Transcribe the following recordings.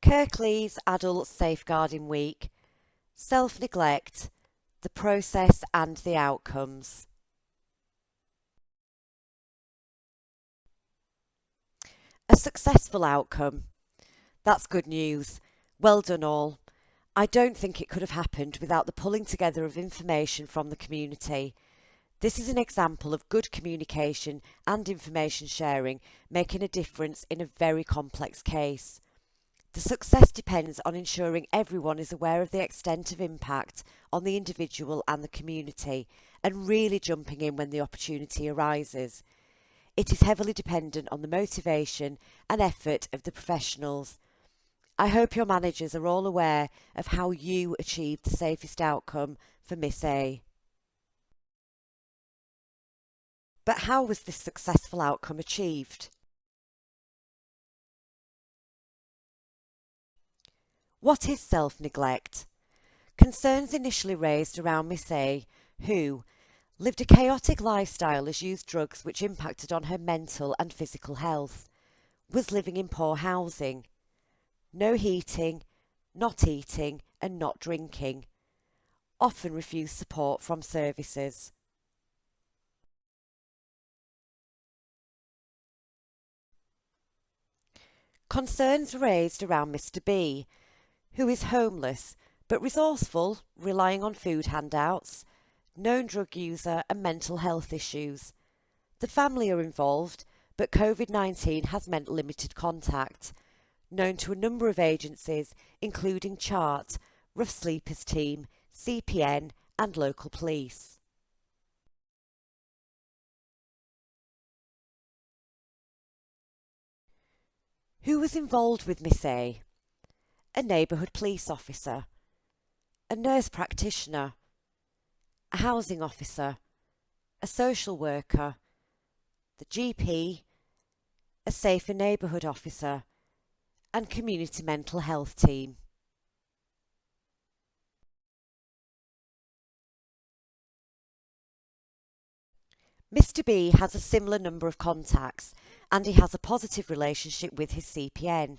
Kirklees Adult Safeguarding Week, Self-Neglect, the Process and the Outcomes. A successful outcome. That's good news. Well done all. I don't think it could have happened without the pulling together of information from the community. This is an example of good communication and information sharing making a difference in a very complex case. The success depends on ensuring everyone is aware of the extent of impact on the individual and the community and really jumping in when the opportunity arises. It is heavily dependent on the motivation and effort of the professionals. I hope your managers are all aware of how you achieved the safest outcome for Miss A. But how was this successful outcome achieved? What is self-neglect? Concerns initially raised around Miss A, who lived a chaotic lifestyle as used drugs which impacted on her mental and physical health, was living in poor housing, no heating, not eating and not drinking, often refused support from services. Concerns raised around Mr. B, who is homeless but resourceful, relying on food handouts, known drug user and mental health issues. The family are involved, but COVID-19 has meant limited contact, known to a number of agencies including CHART, Rough Sleepers Team, CPN and local police. Who was involved with Miss A? A neighbourhood police officer, a nurse practitioner, a housing officer, a social worker, the GP, a safer neighbourhood officer, and community mental health team. Mr. B has a similar number of contacts and he has a positive relationship with his CPN.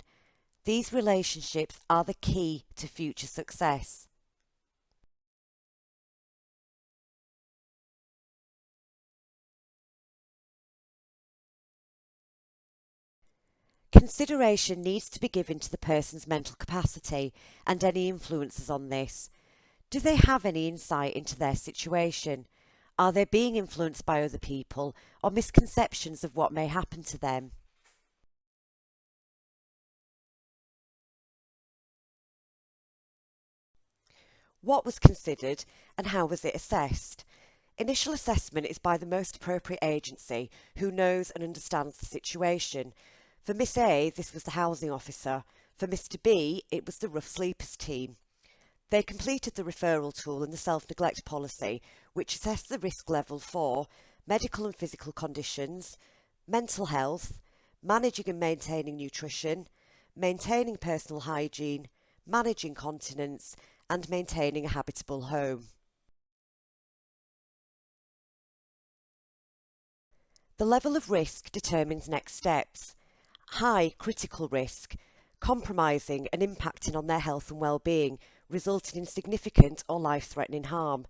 These relationships are the key to future success. Consideration needs to be given to the person's mental capacity and any influences on this. Do they have any insight into their situation? Are they being influenced by other people or misconceptions of what may happen to them? What was considered and how was it assessed? Initial assessment is by the most appropriate agency who knows and understands the situation. For Miss A, this was the housing officer. For Mr. B, it was the Rough Sleepers team. They completed the referral tool and the self-neglect policy, which assessed the risk level for medical and physical conditions, mental health, managing and maintaining nutrition, maintaining personal hygiene, managing continence, and maintaining a habitable home. The level of risk determines next steps. High critical risk, compromising and impacting on their health and well-being, resulting in significant or life-threatening harm.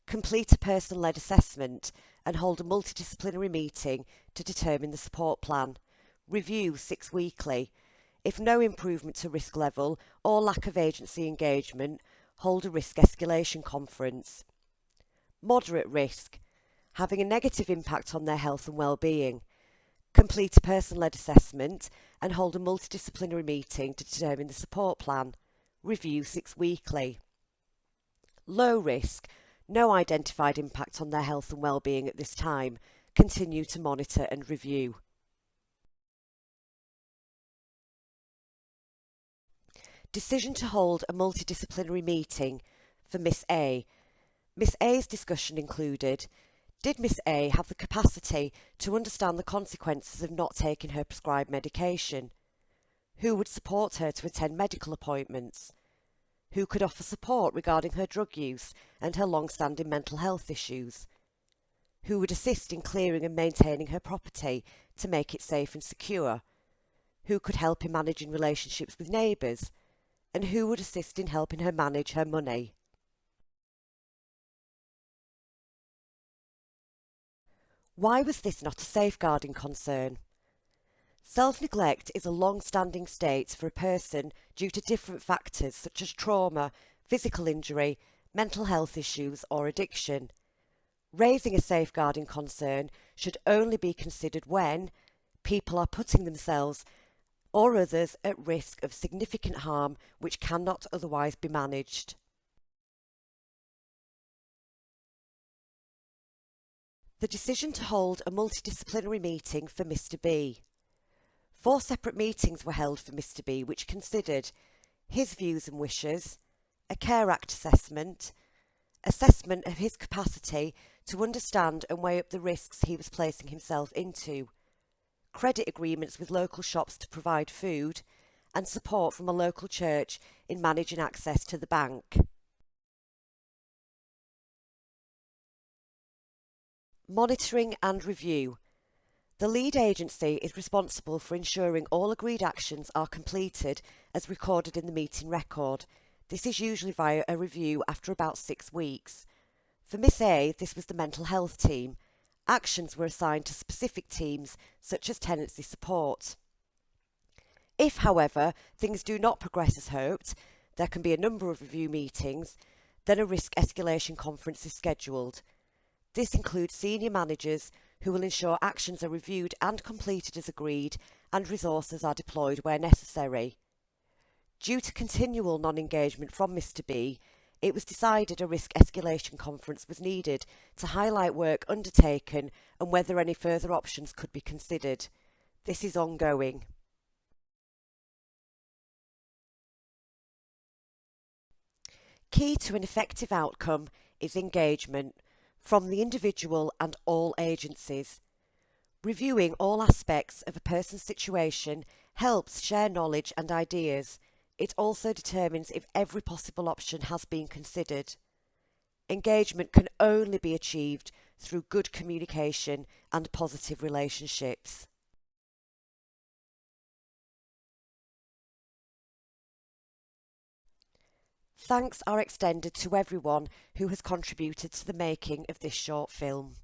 Complete a person-led assessment and hold a multidisciplinary meeting to determine the support plan. Review 6 weekly. If no improvement to risk level or lack of agency engagement, hold a risk escalation conference. Moderate risk, having a negative impact on their health and well-being. Complete a person-led assessment and hold a multidisciplinary meeting to determine the support plan. Review 6 weekly. Low risk, no identified impact on their health and well-being at this time. Continue to monitor and review. Decision to hold a multidisciplinary meeting for Miss A. Miss A's discussion included: did Miss A have the capacity to understand the consequences of not taking her prescribed medication? Who would support her to attend medical appointments? Who could offer support regarding her drug use and her long-standing mental health issues? Who would assist in clearing and maintaining her property to make it safe and secure? who could help in managing relationships with neighbours, and who would assist in helping her manage her money. Why was this not a safeguarding concern? Self-neglect is a long-standing state for a person due to different factors such as trauma, physical injury, mental health issues or addiction. Raising a safeguarding concern should only be considered when people are putting themselves or others at risk of significant harm which cannot otherwise be managed. The decision to hold a multidisciplinary meeting for Mr. B. 4 separate meetings were held for Mr. B which considered his views and wishes, a Care Act assessment of his capacity to understand and weigh up the risks he was placing himself into, credit agreements with local shops to provide food, and support from a local church in managing access to the bank. Monitoring and review. The lead agency is responsible for ensuring all agreed actions are completed as recorded in the meeting record. This is usually via a review after about 6 weeks. For Miss A, this was the mental health team. Actions were assigned to specific teams such as tenancy support. If, however, things do not progress as hoped, there can be a number of review meetings, then a risk escalation conference is scheduled. This includes senior managers who will ensure actions are reviewed and completed as agreed and resources are deployed where necessary. Due to continual non-engagement from Mr. B, it was decided a risk escalation conference was needed to highlight work undertaken and whether any further options could be considered. This is ongoing. Key to an effective outcome is engagement from the individual and all agencies. Reviewing all aspects of a person's situation helps share knowledge and ideas. It also determines if every possible option has been considered. Engagement can only be achieved through good communication and positive relationships. Thanks are extended to everyone who has contributed to the making of this short film.